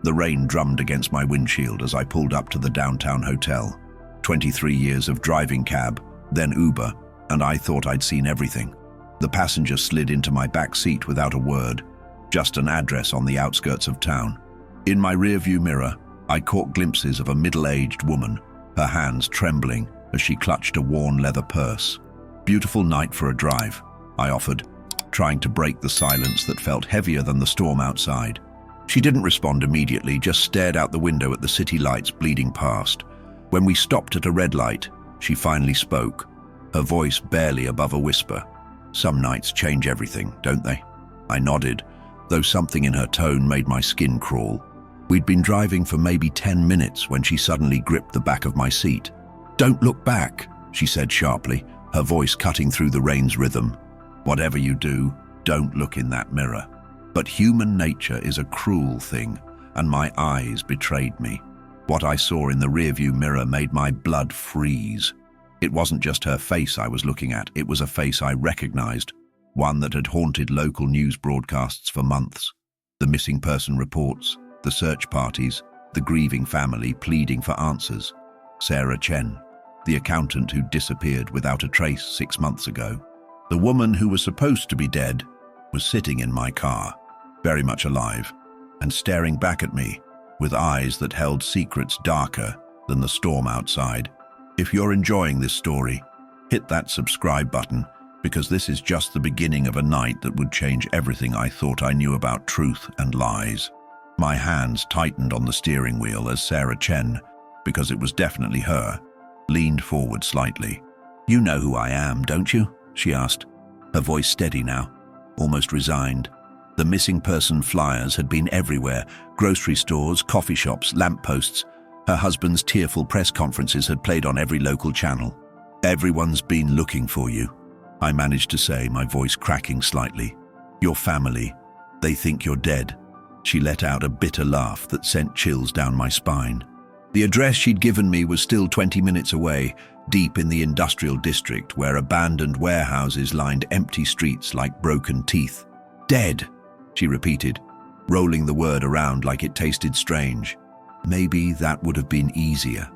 The rain drummed against my windshield as I pulled up to the downtown hotel. 23 years of driving cab, then Uber, and I thought I'd seen everything. The passenger slid into my back seat without a word, just an address on the outskirts of town. In my rearview mirror, I caught glimpses of a middle-aged woman, her hands trembling as she clutched a worn leather purse. "Beautiful night for a drive," I offered, trying to break the silence that felt heavier than the storm outside. She didn't respond immediately, just stared out the window at the city lights bleeding past. When we stopped at a red light, she finally spoke, her voice barely above a whisper. "Some nights change everything, don't they?" I nodded, though something in her tone made my skin crawl. We'd been driving for maybe 10 minutes when she suddenly gripped the back of my seat. "Don't look back," she said sharply, her voice cutting through the rain's rhythm. "Whatever you do, don't look in that mirror." But human nature is a cruel thing, and my eyes betrayed me. What I saw in the rearview mirror made my blood freeze. It wasn't just her face I was looking at, it was a face I recognized, one that had haunted local news broadcasts for months. The missing person reports, the search parties, the grieving family pleading for answers. Sarah Chen, the accountant who disappeared without a trace 6 months ago. The woman who was supposed to be dead was sitting in my car, very much alive, and staring back at me with eyes that held secrets darker than the storm outside. If you're enjoying this story, hit that subscribe button, because this is just the beginning of a night that would change everything I thought I knew about truth and lies. My hands tightened on the steering wheel as Sarah Chen, because it was definitely her, leaned forward slightly. "You know who I am, don't you?" she asked, her voice steady now, almost resigned. The missing person flyers had been everywhere, grocery stores, coffee shops, lampposts. Her husband's tearful press conferences had played on every local channel. "Everyone's been looking for you," I managed to say, my voice cracking slightly. "Your family, they think you're dead." She let out a bitter laugh that sent chills down my spine. The address she'd given me was still 20 minutes away, deep in the industrial district where abandoned warehouses lined empty streets like broken teeth. "Dead," she repeated, rolling the word around like it tasted strange. Maybe that would have been easier.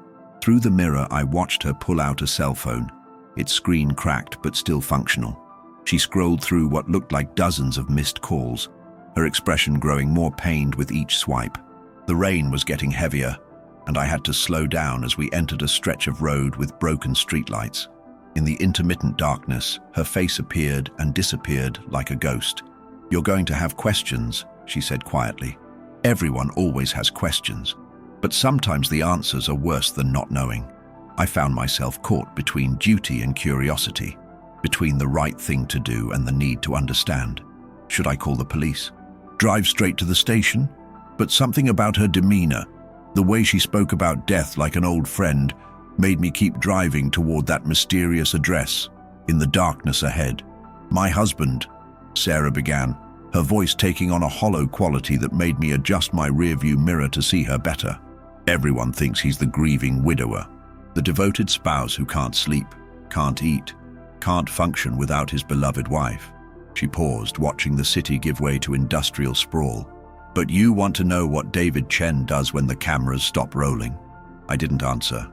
Through the mirror, I watched her pull out a cell phone, its screen cracked but still functional. She scrolled through what looked like dozens of missed calls, her expression growing more pained with each swipe. The rain was getting heavier, and I had to slow down as we entered a stretch of road with broken streetlights. In the intermittent darkness, her face appeared and disappeared like a ghost. "You're going to have questions," she said quietly. "Everyone always has questions, but sometimes the answers are worse than not knowing." I found myself caught between duty and curiosity, between the right thing to do and the need to understand. Should I call the police? Drive straight to the station? But something about her demeanor, the way she spoke about death like an old friend, made me keep driving toward that mysterious address. In the darkness ahead, "My husband," Sarah began, her voice taking on a hollow quality that made me adjust my rearview mirror to see her better. "Everyone thinks he's the grieving widower, the devoted spouse who can't sleep, can't eat, can't function without his beloved wife." She paused, watching the city give way to industrial sprawl. "But you want to know what David Chen does when the cameras stop rolling?" I didn't answer,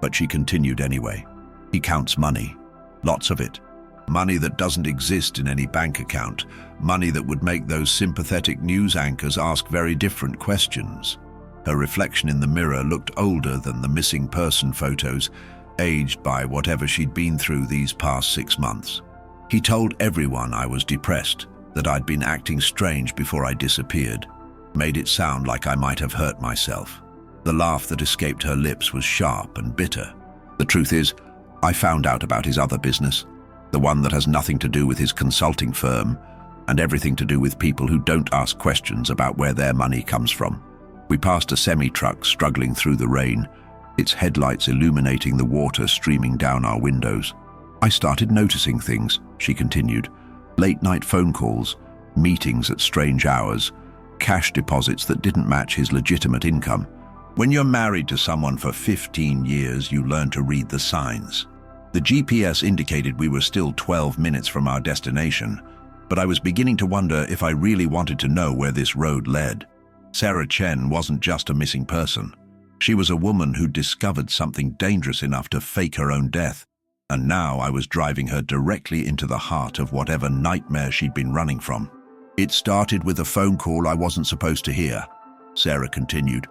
but she continued anyway. "He counts money, lots of it. Money that doesn't exist in any bank account, money that would make those sympathetic news anchors ask very different questions." Her reflection in the mirror looked older than the missing person photos, aged by whatever she'd been through these past 6 months. "He told everyone I was depressed, that I'd been acting strange before I disappeared. Made it sound like I might have hurt myself." The laugh that escaped her lips was sharp and bitter. "The truth is, I found out about his other business, the one that has nothing to do with his consulting firm, and everything to do with people who don't ask questions about where their money comes from." We passed a semi-truck struggling through the rain, its headlights illuminating the water streaming down our windows. "I started noticing things," she continued. "Late-night phone calls, meetings at strange hours, cash deposits that didn't match his legitimate income. When you're married to someone for 15 years, you learn to read the signs." The GPS indicated we were still 12 minutes from our destination, but I was beginning to wonder if I really wanted to know where this road led. Sarah Chen wasn't just a missing person. She was a woman who'd discovered something dangerous enough to fake her own death, and now I was driving her directly into the heart of whatever nightmare she'd been running from. It started with a phone call I wasn't supposed to hear, Sarah continued,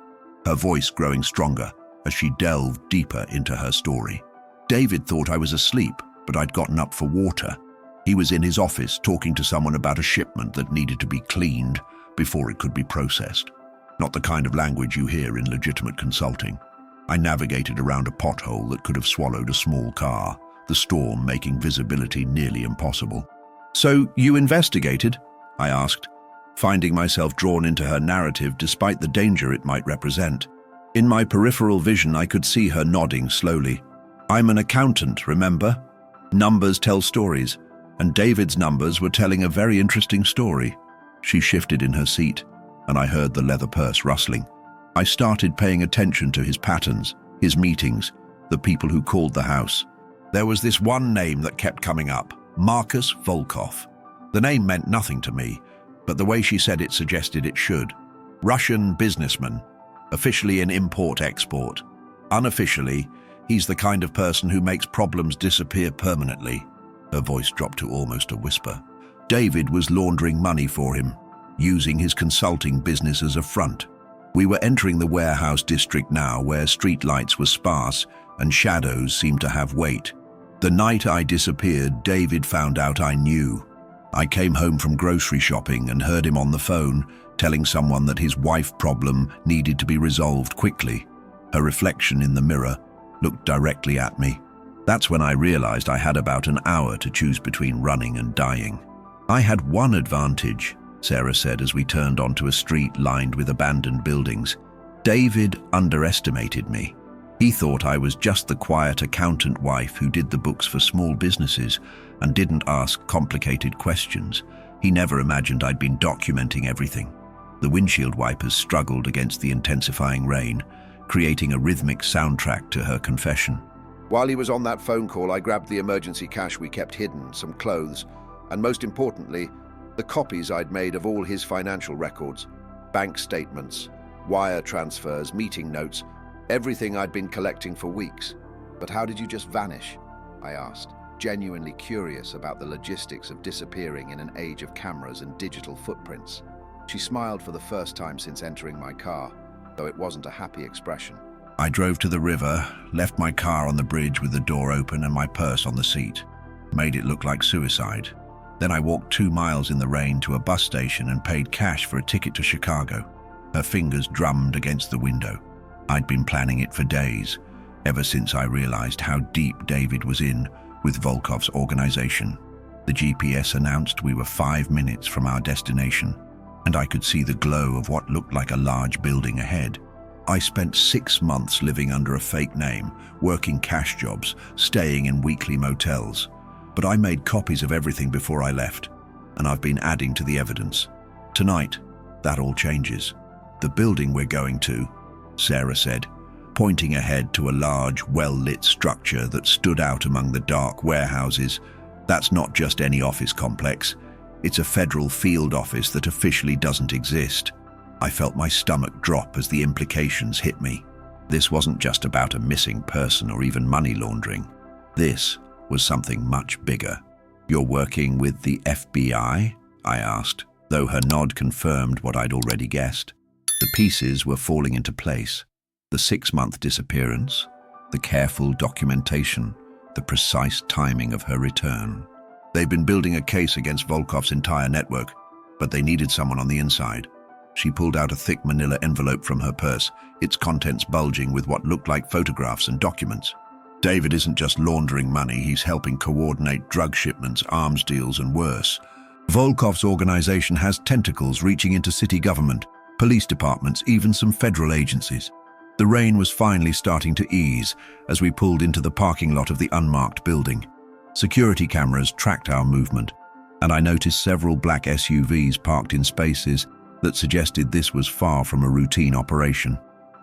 her voice growing stronger as she delved deeper into her story. David thought I was asleep, but I'd gotten up for water. He was in his office talking to someone about a shipment that needed to be cleaned before it could be processed. Not the kind of language you hear in legitimate consulting. I navigated around a pothole that could have swallowed a small car, the storm making visibility nearly impossible. "So you investigated?" I asked, finding myself drawn into her narrative despite the danger it might represent. In my peripheral vision, I could see her nodding slowly. "I'm an accountant, remember? Numbers tell stories, and David's numbers were telling a very interesting story." She shifted in her seat, and I heard the leather purse rustling. I started paying attention to his patterns, his meetings, the people who called the house. There was this one name that kept coming up, Marcus Volkov. The name meant nothing to me, but the way she said it suggested it should. Russian businessman, officially in import-export. Unofficially, he's the kind of person who makes problems disappear permanently. Her voice dropped to almost a whisper. David was laundering money for him, using his consulting business as a front. We were entering the warehouse district now, where street lights were sparse and shadows seemed to have weight. The night I disappeared, David found out I knew. I came home from grocery shopping and heard him on the phone, telling someone that his wife problem needed to be resolved quickly. Her reflection in the mirror looked directly at me. That's when I realized I had about an hour to choose between running and dying. "I had one advantage," Sarah said as we turned onto a street lined with abandoned buildings. "David underestimated me. He thought I was just the quiet accountant wife who did the books for small businesses and didn't ask complicated questions. He never imagined I'd been documenting everything." The windshield wipers struggled against the intensifying rain, creating a rhythmic soundtrack to her confession. "While he was on that phone call, I grabbed the emergency cash we kept hidden, some clothes, and most importantly, the copies I'd made of all his financial records, bank statements, wire transfers, meeting notes, everything I'd been collecting for weeks." "But how did you just vanish?" I asked, genuinely curious about the logistics of disappearing in an age of cameras and digital footprints. She smiled for the first time since entering my car, though it wasn't a happy expression. "I drove to the river, left my car on the bridge with the door open and my purse on the seat. Made it look like suicide. Then I walked 2 miles in the rain to a bus station and paid cash for a ticket to Chicago." Her fingers drummed against the window. I'd been planning it for days, ever since I realized how deep David was in with Volkov's organization. The GPS announced we were 5 minutes from our destination, and I could see the glow of what looked like a large building ahead. I spent 6 months living under a fake name, working cash jobs, staying in weekly motels. But I made copies of everything before I left, and I've been adding to the evidence. Tonight, that all changes. "The building we're going to," Sarah said, pointing ahead to a large, well-lit structure that stood out among the dark warehouses. "That's not just any office complex. It's a federal field office that officially doesn't exist." I felt my stomach drop as the implications hit me. This wasn't just about a missing person or even money laundering. This was something much bigger. "You're working with the FBI?" I asked, though her nod confirmed what I'd already guessed. The pieces were falling into place. The 6-month disappearance, the careful documentation, the precise timing of her return. They'd been building a case against Volkov's entire network, but they needed someone on the inside. She pulled out a thick manila envelope from her purse, its contents bulging with what looked like photographs and documents. "David isn't just laundering money, he's helping coordinate drug shipments, arms deals, and worse. Volkov's organization has tentacles reaching into city government, police departments, even some federal agencies." The rain was finally starting to ease as we pulled into the parking lot of the unmarked building. Security cameras tracked our movement, and I noticed several black SUVs parked in spaces that suggested this was far from a routine operation.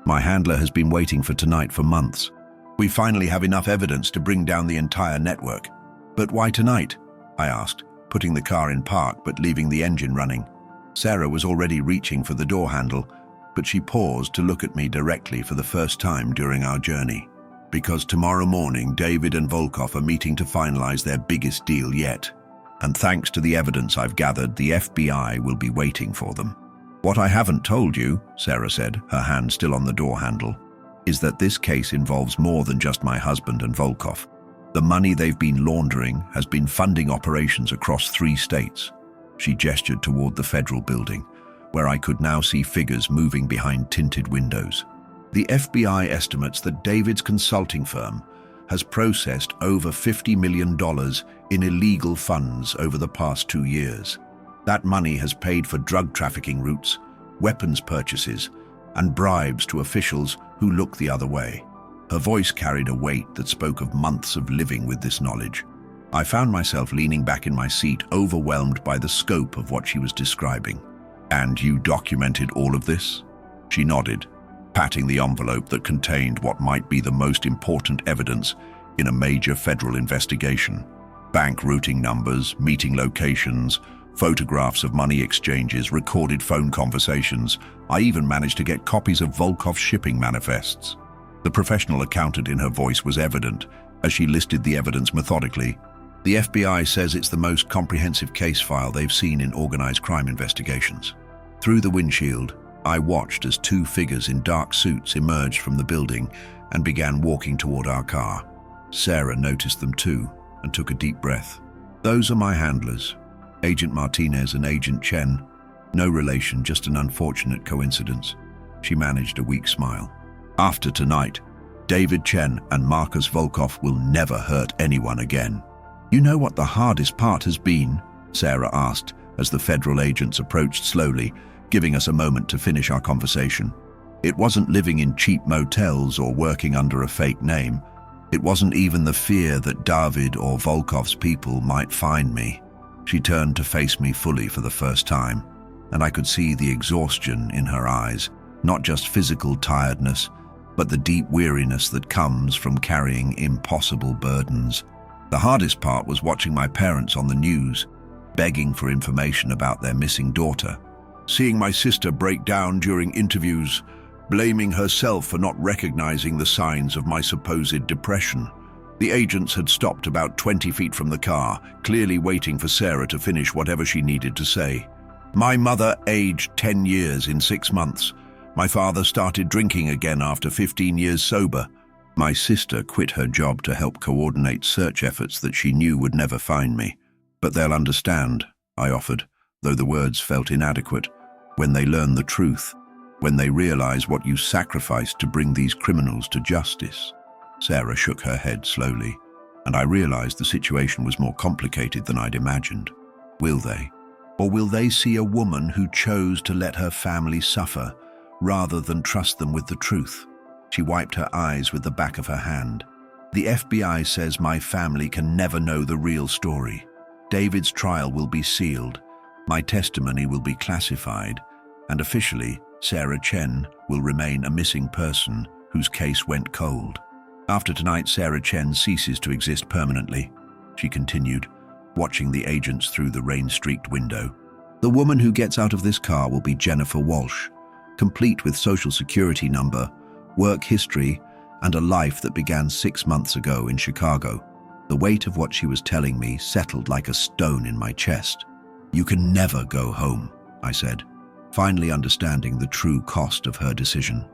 "My handler has been waiting for tonight for months. We finally have enough evidence to bring down the entire network." "But why tonight?" I asked, putting the car in park but leaving the engine running. Sarah was already reaching for the door handle, but she paused to look at me directly for the first time during our journey. Because tomorrow morning, David and Volkov are meeting to finalize their biggest deal yet. And thanks to the evidence I've gathered, the FBI will be waiting for them. What I haven't told you, Sarah said, her hand still on the door handle, is that this case involves more than just my husband and Volkov. The money they've been laundering has been funding operations across 3 states. She gestured toward the federal building, where I could now see figures moving behind tinted windows. The FBI estimates that David's consulting firm has processed over $50 million in illegal funds over the past 2 years. That money has paid for drug trafficking routes, weapons purchases, and bribes to officials who look the other way. Her voice carried a weight that spoke of months of living with this knowledge. I found myself leaning back in my seat, overwhelmed by the scope of what she was describing. "And you documented all of this?" She nodded, patting the envelope that contained what might be the most important evidence in a major federal investigation. Bank routing numbers, meeting locations, photographs of money exchanges, recorded phone conversations. I even managed to get copies of Volkov's shipping manifests. The professional accountant in her voice was evident as she listed the evidence methodically. "The FBI says it's the most comprehensive case file they've seen in organized crime investigations." Through the windshield, I watched as 2 figures in dark suits emerged from the building and began walking toward our car. Sarah noticed them too and took a deep breath. "Those are my handlers, Agent Martinez and Agent Chen. No relation, just an unfortunate coincidence." She managed a weak smile. "After tonight, David Chen and Marcus Volkov will never hurt anyone again." "You know what the hardest part has been?" Sarah asked as the federal agents approached slowly, giving us a moment to finish our conversation. "It wasn't living in cheap motels or working under a fake name. It wasn't even the fear that David or Volkov's people might find me." She turned to face me fully for the first time, and I could see the exhaustion in her eyes, not just physical tiredness, but the deep weariness that comes from carrying impossible burdens. "The hardest part was watching my parents on the news, begging for information about their missing daughter. Seeing my sister break down during interviews, blaming herself for not recognizing the signs of my supposed depression. The agents had stopped about 20 feet from the car, clearly waiting for Sarah to finish whatever she needed to say. My mother aged 10 years in 6 months. My father started drinking again after 15 years sober. My sister quit her job to help coordinate search efforts that she knew would never find me. But they'll understand," I offered, though the words felt inadequate. "When they learn the truth, when they realize what you sacrificed to bring these criminals to justice." Sarah shook her head slowly, and I realized the situation was more complicated than I'd imagined. "Will they? Or will they see a woman who chose to let her family suffer rather than trust them with the truth?" She wiped her eyes with the back of her hand. "The FBI says my family can never know the real story. David's trial will be sealed. My testimony will be classified, and officially, Sarah Chen will remain a missing person whose case went cold. After tonight, Sarah Chen ceases to exist permanently," she continued, watching the agents through the rain-streaked window. "The woman who gets out of this car will be Jennifer Walsh, complete with social security number, work history, and a life that began 6 months ago in Chicago." The weight of what she was telling me settled like a stone in my chest. "You can never go home," I said, finally understanding the true cost of her decision.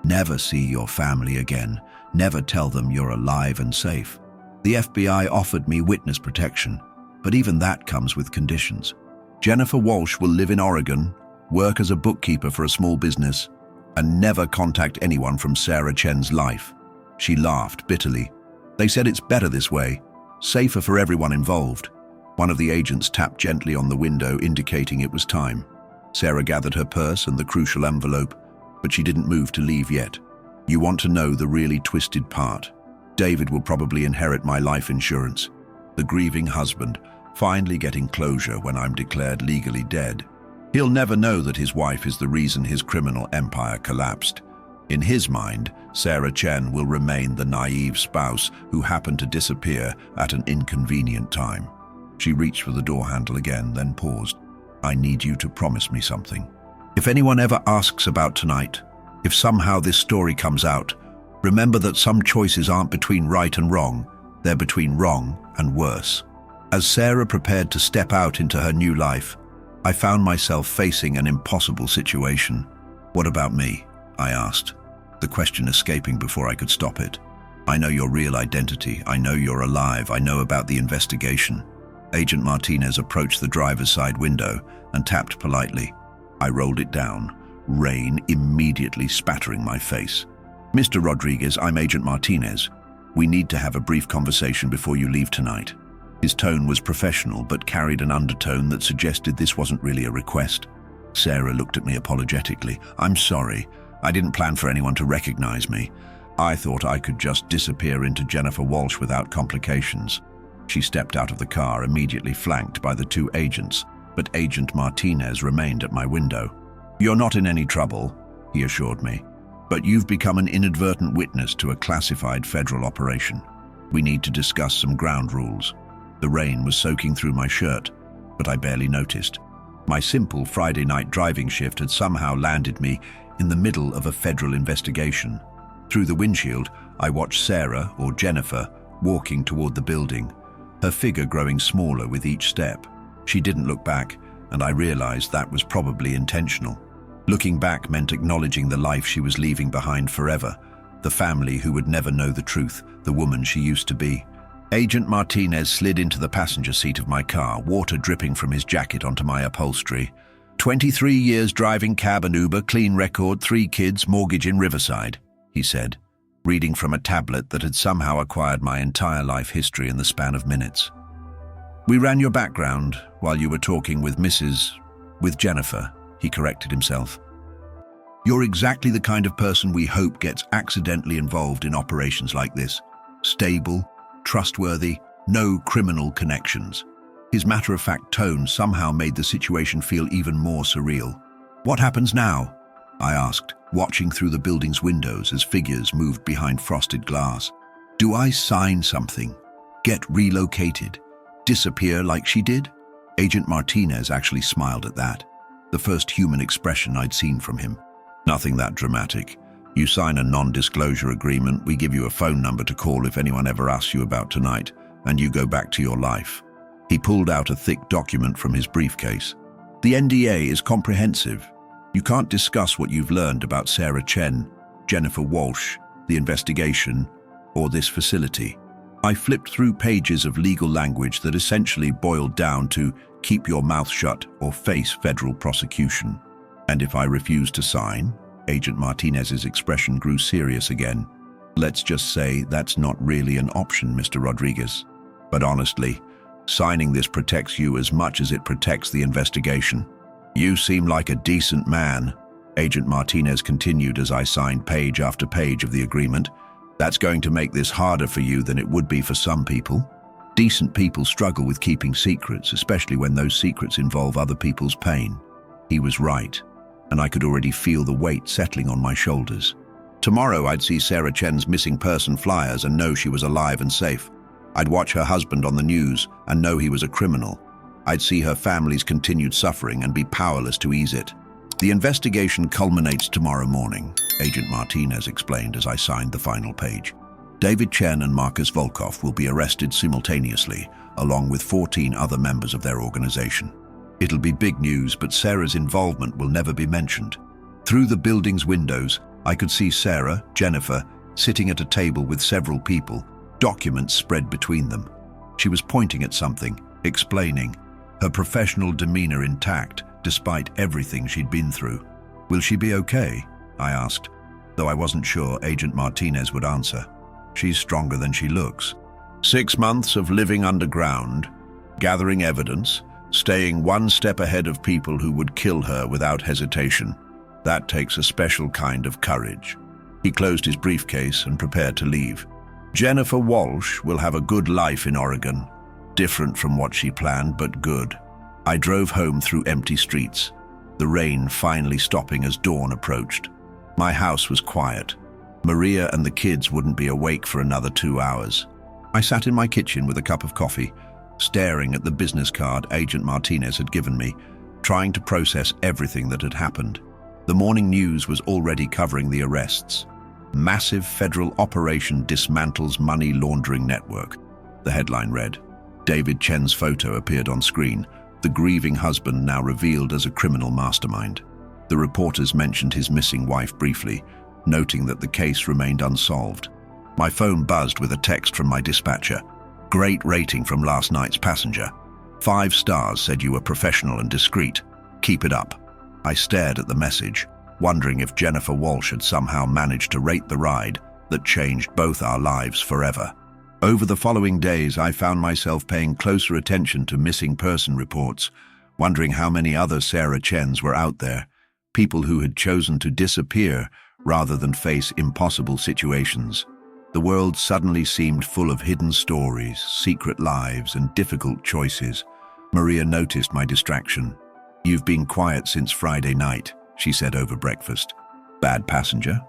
"Never see your family again. Never tell them you're alive and safe. The FBI offered me witness protection, but even that comes with conditions. Jennifer Walsh will live in Oregon, work as a bookkeeper for a small business, and never contact anyone from Sarah Chen's life." She laughed bitterly. "They said it's better this way, safer for everyone involved." One of the agents tapped gently on the window, indicating it was time. Sarah gathered her purse and the crucial envelope, but she didn't move to leave yet. "You want to know the really twisted part? David will probably inherit my life insurance. The grieving husband, finally getting closure when I'm declared legally dead. He'll never know that his wife is the reason his criminal empire collapsed. In his mind, Sarah Chen will remain the naive spouse who happened to disappear at an inconvenient time." She reached for the door handle again, then paused. "I need you to promise me something." If anyone ever asks about tonight, if somehow this story comes out, remember that some choices aren't between right and wrong, they're between wrong and worse. As Sarah prepared to step out into her new life, I found myself facing an impossible situation. "What about me?" I asked, the question escaping before I could stop it. "I know your real identity. I know you're alive. I know about the investigation." Agent Martinez approached the driver's side window and tapped politely. I rolled it down, rain immediately spattering my face. "Mr. Rodriguez, I'm Agent Martinez. We need to have a brief conversation before you leave tonight." His tone was professional but carried an undertone that suggested this wasn't really a request. Sarah looked at me apologetically. "I'm sorry. I didn't plan for anyone to recognize me. I thought I could just disappear into Jennifer Walsh without complications." She stepped out of the car, immediately flanked by the two agents, but Agent Martinez remained at my window. "You're not in any trouble," he assured me, "but you've become an inadvertent witness to a classified federal operation. We need to discuss some ground rules." The rain was soaking through my shirt, but I barely noticed. My simple Friday night driving shift had somehow landed me in the middle of a federal investigation. Through the windshield, I watched Sarah, or Jennifer, walking toward the building, her figure growing smaller with each step. She didn't look back, and I realized that was probably intentional. Looking back meant acknowledging the life she was leaving behind forever, the family who would never know the truth, the woman she used to be. Agent Martinez slid into the passenger seat of my car, water dripping from his jacket onto my upholstery. 23 years driving cab and Uber, clean record, 3 kids, mortgage in Riverside," he said, reading from a tablet that had somehow acquired my entire life history in the span of minutes. "We ran your background while you were talking with Jennifer," he corrected himself. "You're exactly the kind of person we hope gets accidentally involved in operations like this. Stable, trustworthy, no criminal connections." His matter-of-fact tone somehow made the situation feel even more surreal. "What happens now?" I asked, watching through the building's windows as figures moved behind frosted glass. "Do I sign something? Get relocated? Disappear like she did?" Agent Martinez actually smiled at that, the first human expression I'd seen from him. "Nothing that dramatic. You sign a non-disclosure agreement, we give you a phone number to call if anyone ever asks you about tonight, and you go back to your life." He pulled out a thick document from his briefcase. "The NDA is comprehensive. You can't discuss what you've learned about Sarah Chen, Jennifer Walsh, the investigation, or this facility." I flipped through pages of legal language that essentially boiled down to keep your mouth shut or face federal prosecution. "And if I refuse to sign?" Agent Martinez's expression grew serious again. "Let's just say that's not really an option, Mr. Rodriguez. But honestly, signing this protects you as much as it protects the investigation." "You seem like a decent man," Agent Martinez continued as I signed page after page of the agreement. "That's going to make this harder for you than it would be for some people. Decent people struggle with keeping secrets, especially when those secrets involve other people's pain." He was right, and I could already feel the weight settling on my shoulders. Tomorrow I'd see Sarah Chen's missing person flyers and know she was alive and safe. I'd watch her husband on the news and know he was a criminal. I'd see her family's continued suffering and be powerless to ease it. "The investigation culminates tomorrow morning," Agent Martinez explained as I signed the final page. "David Chen and Marcus Volkov will be arrested simultaneously, along with 14 other members of their organization. It'll be big news, but Sarah's involvement will never be mentioned." Through the building's windows, I could see Sarah, Jennifer, sitting at a table with several people, documents spread between them. She was pointing at something, explaining, her professional demeanor intact despite everything she'd been through. "Will she be okay?" I asked, though I wasn't sure Agent Martinez would answer. "She's stronger than she looks. 6 months of living underground, gathering evidence, staying one step ahead of people who would kill her without hesitation. That takes a special kind of courage." He closed his briefcase and prepared to leave. "Jennifer Walsh will have a good life in Oregon. Different from what she planned, but good." I drove home through empty streets, the rain finally stopping as dawn approached. My house was quiet. Maria and the kids wouldn't be awake for another 2 hours. I sat in my kitchen with a cup of coffee, staring at the business card Agent Martinez had given me, trying to process everything that had happened. The morning news was already covering the arrests. Massive federal operation dismantles money laundering network. The headline read. David Chen's photo appeared on screen, the grieving husband now revealed as a criminal mastermind. The reporters mentioned his missing wife briefly, noting that the case remained unsolved. My phone buzzed with a text from my dispatcher. Great rating from last night's passenger. 5 stars, said you were professional and discreet. Keep it up. I stared at the message, wondering if Jennifer Walsh had somehow managed to rate the ride that changed both our lives forever. Over the following days, I found myself paying closer attention to missing person reports, wondering how many other Sarah Chens were out there, people who had chosen to disappear rather than face impossible situations. The world suddenly seemed full of hidden stories, secret lives, and difficult choices. Maria noticed my distraction. You've been quiet since Friday night, she said over breakfast. Bad passenger?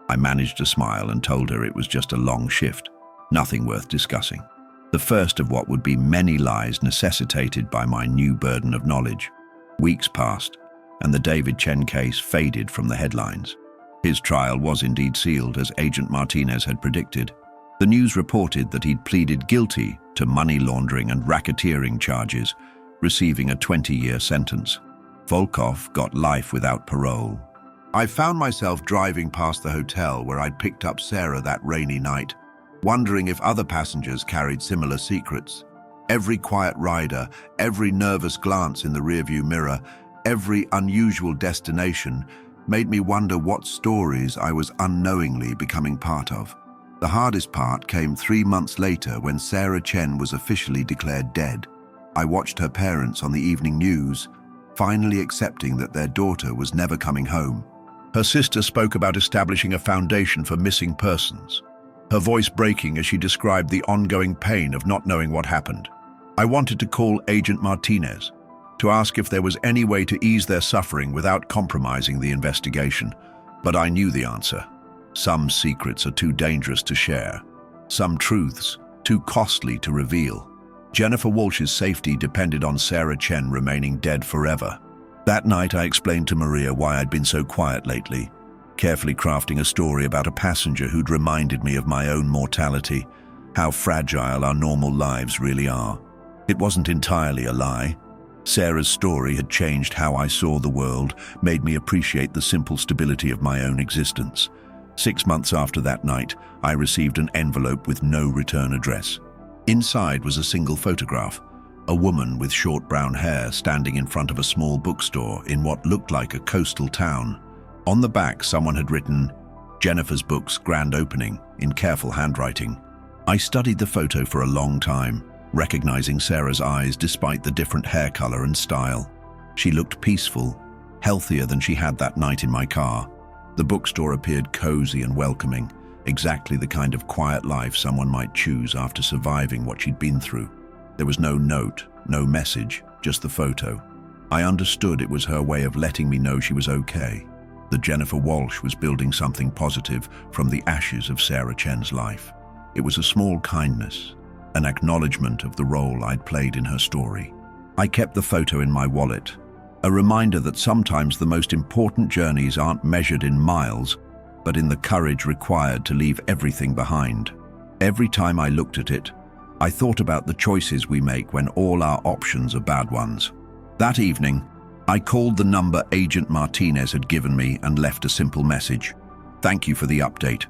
I managed to smile and told her it was just a long shift. Nothing worth discussing. The first of what would be many lies necessitated by my new burden of knowledge. Weeks passed, and the David Chen case faded from the headlines. His trial was indeed sealed, as Agent Martinez had predicted. The news reported that he'd pleaded guilty to money laundering and racketeering charges, receiving a 20-year sentence. Volkov got life without parole. I found myself driving past the hotel where I'd picked up Sarah that rainy night, wondering if other passengers carried similar secrets. Every quiet rider, every nervous glance in the rearview mirror, every unusual destination made me wonder what stories I was unknowingly becoming part of. The hardest part came 3 months later when Sarah Chen was officially declared dead. I watched her parents on the evening news, finally accepting that their daughter was never coming home. Her sister spoke about establishing a foundation for missing persons, her voice breaking as she described the ongoing pain of not knowing what happened. I wanted to call Agent Martinez to ask if there was any way to ease their suffering without compromising the investigation, but I knew the answer. Some secrets are too dangerous to share, some truths too costly to reveal. Jennifer Walsh's safety depended on Sarah Chen remaining dead forever. That night I explained to Maria why I'd been so quiet lately, carefully crafting a story about a passenger who'd reminded me of my own mortality, how fragile our normal lives really are. It wasn't entirely a lie. Sarah's story had changed how I saw the world, made me appreciate the simple stability of my own existence. 6 months after that night, I received an envelope with no return address. Inside was a single photograph, a woman with short brown hair standing in front of a small bookstore in what looked like a coastal town. On the back, someone had written, "Jennifer's Book's Grand Opening," in careful handwriting. I studied the photo for a long time, recognizing Sarah's eyes despite the different hair color and style. She looked peaceful, healthier than she had that night in my car. The bookstore appeared cozy and welcoming, exactly the kind of quiet life someone might choose after surviving what she'd been through. There was no note, no message, just the photo. I understood it was her way of letting me know she was okay, that Jennifer Walsh was building something positive from the ashes of Sarah Chen's life. It was a small kindness, an acknowledgement of the role I'd played in her story. I kept the photo in my wallet, a reminder that sometimes the most important journeys aren't measured in miles, but in the courage required to leave everything behind. Every time I looked at it, I thought about the choices we make when all our options are bad ones. That evening, I called the number Agent Martinez had given me and left a simple message. "Thank you for the update.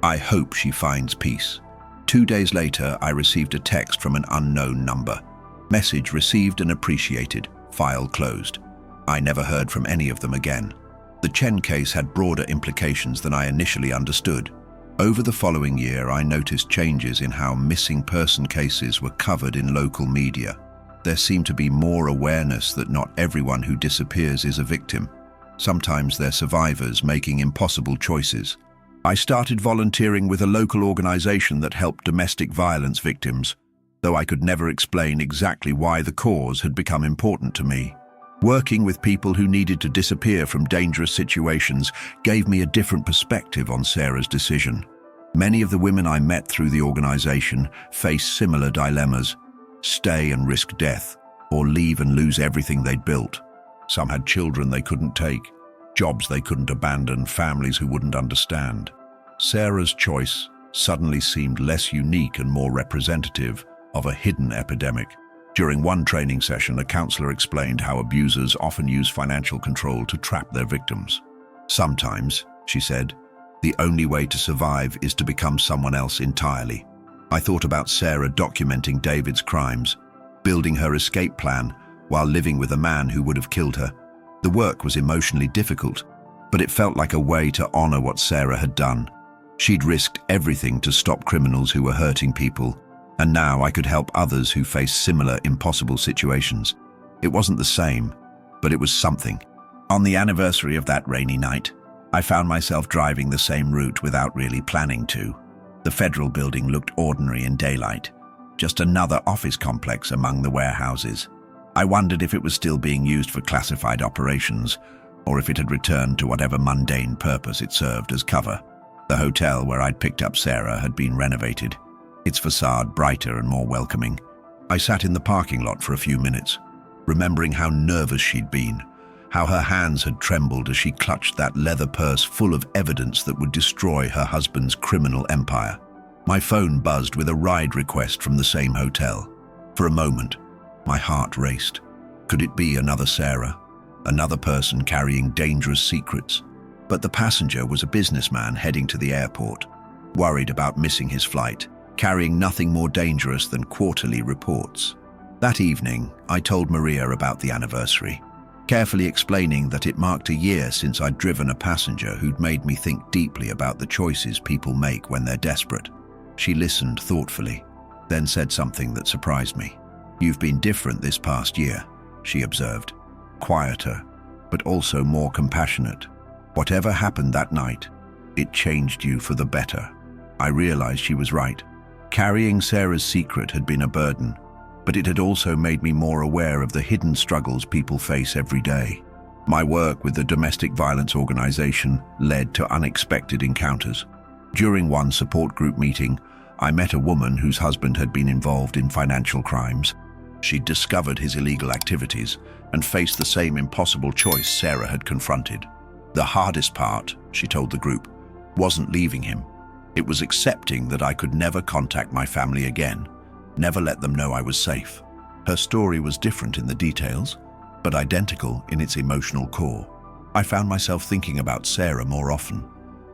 I hope she finds peace." 2 days later, I received a text from an unknown number. Message received and appreciated. File closed. I never heard from any of them again. The Chen case had broader implications than I initially understood. Over the following year, I noticed changes in how missing person cases were covered in local media. There seemed to be more awareness that not everyone who disappears is a victim. Sometimes they're survivors making impossible choices. I started volunteering with a local organization that helped domestic violence victims, though I could never explain exactly why the cause had become important to me. Working with people who needed to disappear from dangerous situations gave me a different perspective on Sarah's decision. Many of the women I met through the organization faced similar dilemmas: stay and risk death, or leave and lose everything they'd built. Some had children they couldn't take, jobs they couldn't abandon, families who wouldn't understand. Sarah's choice suddenly seemed less unique and more representative of a hidden epidemic. During one training session, a counselor explained how abusers often use financial control to trap their victims. Sometimes, she said, the only way to survive is to become someone else entirely. I thought about Sarah documenting David's crimes, building her escape plan while living with a man who would have killed her. The work was emotionally difficult, but it felt like a way to honor what Sarah had done. She'd risked everything to stop criminals who were hurting people, and now I could help others who face similar impossible situations. It wasn't the same, but it was something. On the anniversary of that rainy night, I found myself driving the same route without really planning to. The federal building looked ordinary in daylight, just another office complex among the warehouses. I wondered if it was still being used for classified operations, or if it had returned to whatever mundane purpose it served as cover. The hotel where I'd picked up Sarah had been renovated, its facade brighter and more welcoming. I sat in the parking lot for a few minutes, remembering how nervous she'd been, how her hands had trembled as she clutched that leather purse full of evidence that would destroy her husband's criminal empire. My phone buzzed with a ride request from the same hotel. For a moment, my heart raced. Could it be another Sarah? Another person carrying dangerous secrets? But the passenger was a businessman heading to the airport, worried about missing his flight, carrying nothing more dangerous than quarterly reports. That evening, I told Maria about the anniversary, carefully explaining that it marked a year since I'd driven a passenger who'd made me think deeply about the choices people make when they're desperate. She listened thoughtfully, then said something that surprised me. "You've been different this past year," she observed. "Quieter, but also more compassionate. Whatever happened that night, it changed you for the better." I realized she was right. Carrying Sarah's secret had been a burden, but it had also made me more aware of the hidden struggles people face every day. My work with the domestic violence organization led to unexpected encounters. During one support group meeting, I met a woman whose husband had been involved in financial crimes. She'd discovered his illegal activities and faced the same impossible choice Sarah had confronted. The hardest part, she told the group, wasn't leaving him. It was accepting that I could never contact my family again, never let them know I was safe. Her story was different in the details, but identical in its emotional core. I found myself thinking about Sarah more often,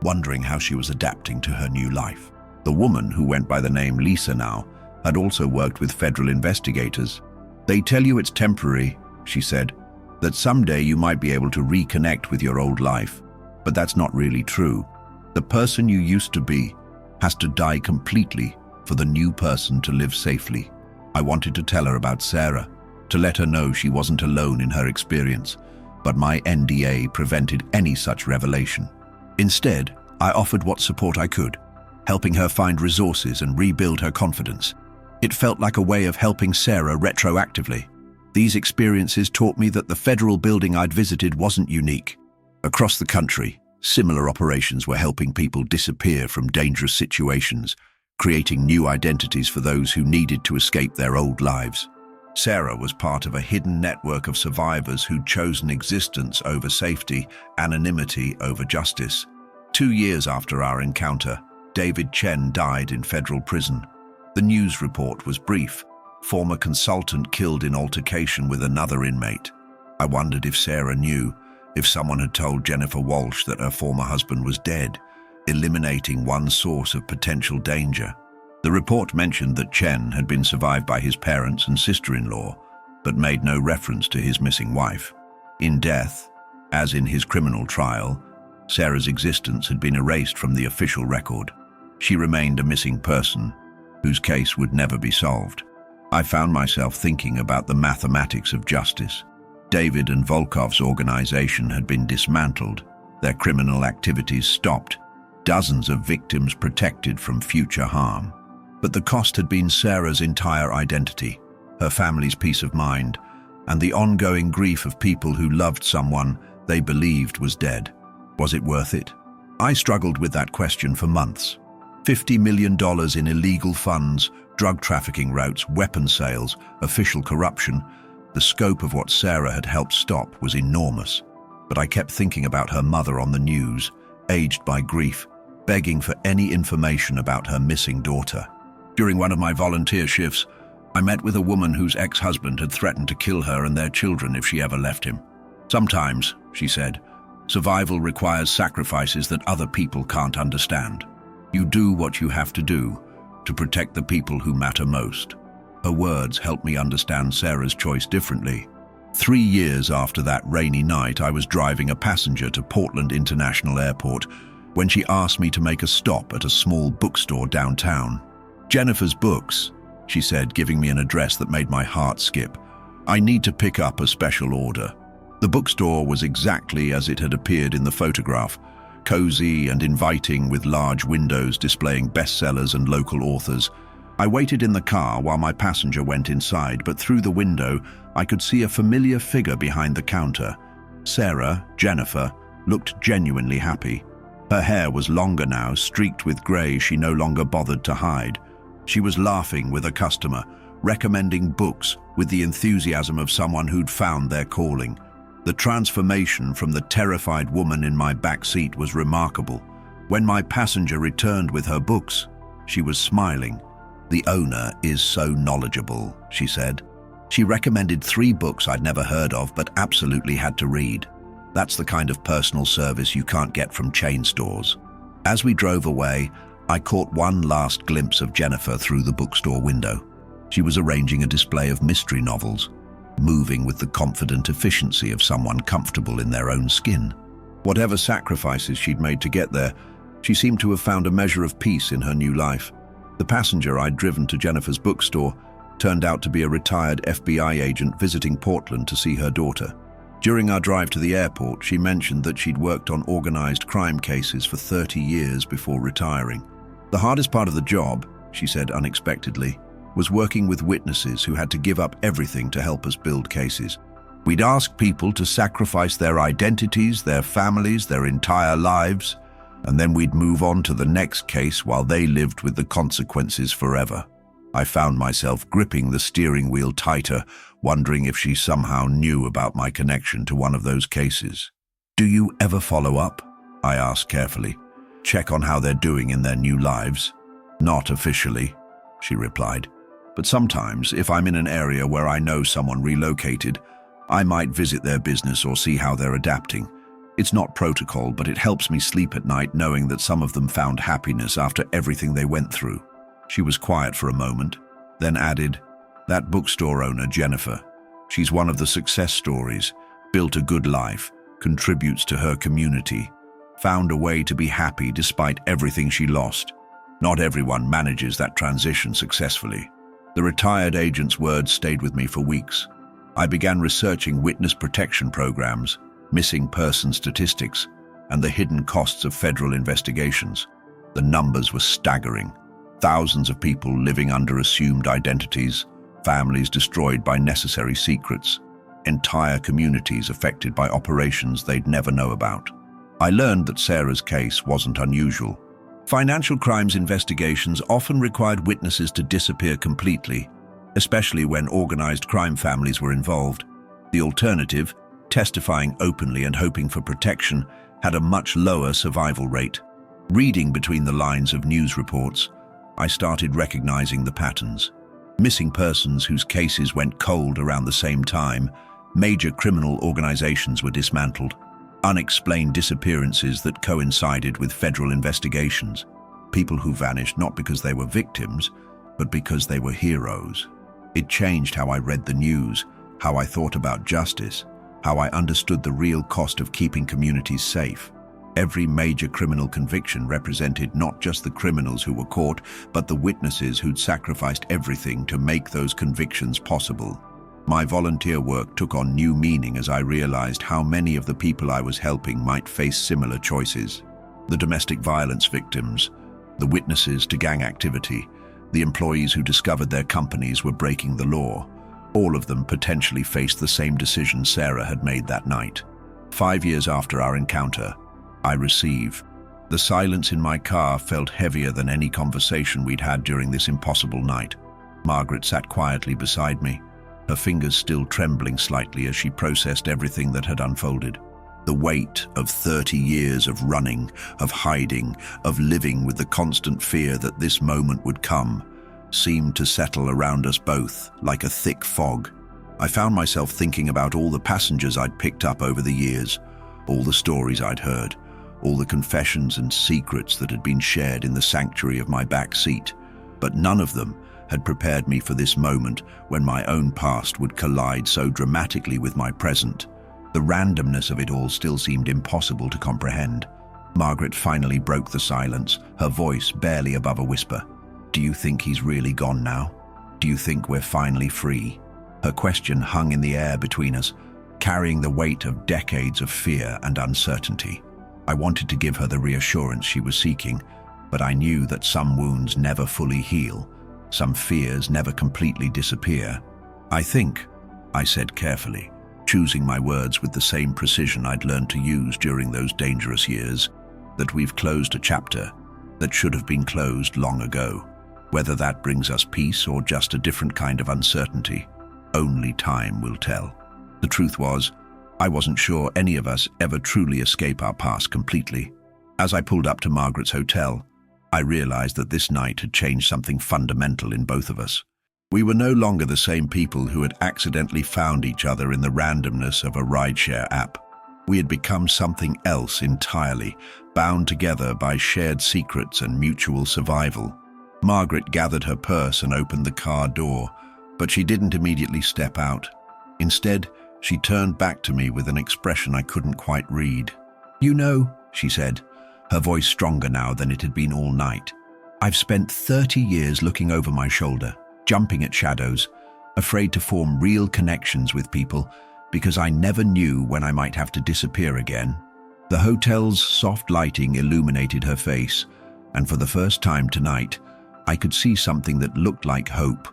wondering how she was adapting to her new life. The woman, who went by the name Lisa now, had also worked with federal investigators. "They tell you it's temporary," she said, "that someday you might be able to reconnect with your old life. But that's not really true. The person you used to be has to die completely for the new person to live safely." I wanted to tell her about Sarah, to let her know she wasn't alone in her experience, but my NDA prevented any such revelation. Instead, I offered what support I could, helping her find resources and rebuild her confidence. It felt like a way of helping Sarah retroactively. These experiences taught me that the federal building I'd visited wasn't unique. Across the country, similar operations were helping people disappear from dangerous situations, creating new identities for those who needed to escape their old lives. Sarah was part of a hidden network of survivors who'd chosen existence over safety, anonymity over justice. 2 years after our encounter, David Chen died in federal prison. The news report was brief: former consultant killed in altercation with another inmate. I wondered if Sarah knew, if someone had told Jennifer Walsh that her former husband was dead, eliminating one source of potential danger. The report mentioned that Chen had been survived by his parents and sister-in-law, but made no reference to his missing wife. In death, as in his criminal trial, Sarah's existence had been erased from the official record. She remained a missing person, whose case would never be solved. I found myself thinking about the mathematics of justice. David and Volkov's organization had been dismantled, their criminal activities stopped, dozens of victims protected from future harm. But the cost had been Sarah's entire identity, her family's peace of mind, and the ongoing grief of people who loved someone they believed was dead. Was it worth it? I struggled with that question for months. $50 million in illegal funds, drug trafficking routes, weapon sales, official corruption. The scope of what Sarah had helped stop was enormous. But I kept thinking about her mother on the news, aged by grief, begging for any information about her missing daughter. During one of my volunteer shifts, I met with a woman whose ex-husband had threatened to kill her and their children if she ever left him. "Sometimes," she said, "survival requires sacrifices that other people can't understand. You do what you have to do to protect the people who matter most." Her words helped me understand Sarah's choice differently. 3 years after that rainy night, I was driving a passenger to Portland International Airport when she asked me to make a stop at a small bookstore downtown. "Jennifer's Books," she said, giving me an address that made my heart skip. "I need to pick up a special order." The bookstore was exactly as it had appeared in the photograph, cozy and inviting with large windows displaying bestsellers and local authors. I waited in the car while my passenger went inside, but through the window I could see a familiar figure behind the counter. Sarah, Jennifer, looked genuinely happy. Her hair was longer now, streaked with grey she no longer bothered to hide. She was laughing with a customer, recommending books with the enthusiasm of someone who'd found their calling. The transformation from the terrified woman in my back seat was remarkable. When my passenger returned with her books, she was smiling. "The owner is so knowledgeable," she said. She recommended 3 books I'd never heard of but absolutely had to read. That's the kind of personal service you can't get from chain stores. As we drove away, I caught one last glimpse of Jennifer through the bookstore window. She was arranging a display of mystery novels, moving with the confident efficiency of someone comfortable in their own skin. Whatever sacrifices she'd made to get there, she seemed to have found a measure of peace in her new life. The passenger I'd driven to Jennifer's bookstore turned out to be a retired FBI agent visiting Portland to see her daughter. During our drive to the airport, she mentioned that she'd worked on organized crime cases for 30 years before retiring. "The hardest part of the job," she said unexpectedly, "was working with witnesses who had to give up everything to help us build cases. We'd ask people to sacrifice their identities, their families, their entire lives, and then we'd move on to the next case while they lived with the consequences forever." I found myself gripping the steering wheel tighter, wondering if she somehow knew about my connection to one of those cases. "Do you ever follow up?" I asked carefully. "Check on how they're doing in their new lives?" "Not officially," she replied. "But sometimes, if I'm in an area where I know someone relocated, I might visit their business or see how they're adapting. It's not protocol, but it helps me sleep at night knowing that some of them found happiness after everything they went through." She was quiet for a moment, then added, "That bookstore owner, Jennifer, she's one of the success stories, built a good life, contributes to her community, found a way to be happy despite everything she lost. Not everyone manages that transition successfully." The retired agent's words stayed with me for weeks. I began researching witness protection programs, missing person statistics, and the hidden costs of federal investigations. The numbers were staggering. Thousands of people living under assumed identities, families destroyed by necessary secrets, entire communities affected by operations they'd never know about. I learned that Sarah's case wasn't unusual. Financial crimes investigations often required witnesses to disappear completely, especially when organized crime families were involved. The alternative, testifying openly and hoping for protection, had a much lower survival rate. Reading between the lines of news reports, I started recognizing the patterns. Missing persons whose cases went cold around the same time, major criminal organizations were dismantled, unexplained disappearances that coincided with federal investigations, people who vanished not because they were victims, but because they were heroes. It changed how I read the news, how I thought about justice, how I understood the real cost of keeping communities safe. Every major criminal conviction represented not just the criminals who were caught, but the witnesses who'd sacrificed everything to make those convictions possible. My volunteer work took on new meaning as I realized how many of the people I was helping might face similar choices. The domestic violence victims, the witnesses to gang activity, the employees who discovered their companies were breaking the law. All of them potentially faced the same decision Sarah had made that night. 5 years after our encounter, I receive. The silence in my car felt heavier than any conversation we'd had during this impossible night. Margaret sat quietly beside me, her fingers still trembling slightly as she processed everything that had unfolded. The weight of 30 years of running, of hiding, of living with the constant fear that this moment would come, seemed to settle around us both like a thick fog. I found myself thinking about all the passengers I'd picked up over the years, all the stories I'd heard, all the confessions and secrets that had been shared in the sanctuary of my back seat, but none of them had prepared me for this moment when my own past would collide so dramatically with my present. The randomness of it all still seemed impossible to comprehend. Margaret finally broke the silence, her voice barely above a whisper. "Do you think he's really gone now? Do you think we're finally free?" Her question hung in the air between us, carrying the weight of decades of fear and uncertainty. I wanted to give her the reassurance she was seeking, but I knew that some wounds never fully heal, some fears never completely disappear. "I think," I said carefully, choosing my words with the same precision I'd learned to use during those dangerous years, "that we've closed a chapter that should have been closed long ago. Whether that brings us peace or just a different kind of uncertainty, only time will tell." The truth was, I wasn't sure any of us ever truly escape our past completely. As I pulled up to Margaret's hotel, I realized that this night had changed something fundamental in both of us. We were no longer the same people who had accidentally found each other in the randomness of a rideshare app. We had become something else entirely, bound together by shared secrets and mutual survival. Margaret gathered her purse and opened the car door, but she didn't immediately step out. Instead, she turned back to me with an expression I couldn't quite read. "You know," she said, her voice stronger now than it had been all night, "I've spent 30 years looking over my shoulder, jumping at shadows, afraid to form real connections with people because I never knew when I might have to disappear again." The hotel's soft lighting illuminated her face, and for the first time tonight, I could see something that looked like hope,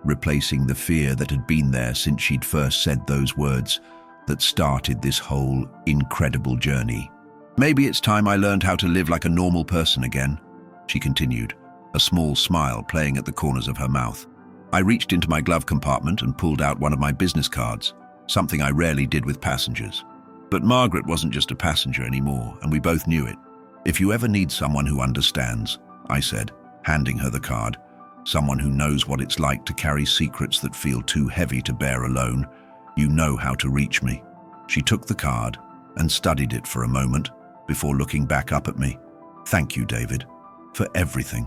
replacing the fear that had been there since she'd first said those words that started this whole incredible journey. "Maybe it's time I learned how to live like a normal person again," she continued, a small smile playing at the corners of her mouth. I reached into my glove compartment and pulled out one of my business cards, something I rarely did with passengers. But Margaret wasn't just a passenger anymore, and we both knew it. "If you ever need someone who understands," I said, handing her the card, "someone who knows what it's like to carry secrets that feel too heavy to bear alone, you know how to reach me." She took the card and studied it for a moment before looking back up at me. "Thank you, David, for everything,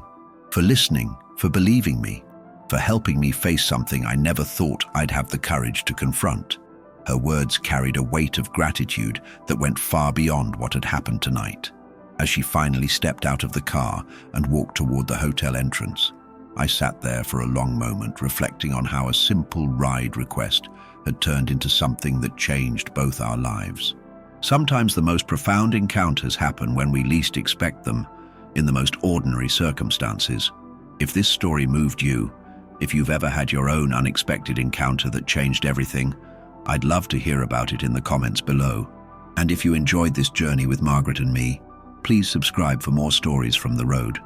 for listening, for believing me, for helping me face something I never thought I'd have the courage to confront." Her words carried a weight of gratitude that went far beyond what had happened tonight. As she finally stepped out of the car and walked toward the hotel entrance, I sat there for a long moment, reflecting on how a simple ride request had turned into something that changed both our lives. Sometimes the most profound encounters happen when we least expect them, in the most ordinary circumstances. If this story moved you, if you've ever had your own unexpected encounter that changed everything, I'd love to hear about it in the comments below. And if you enjoyed this journey with Margaret and me, please subscribe for more stories from the road.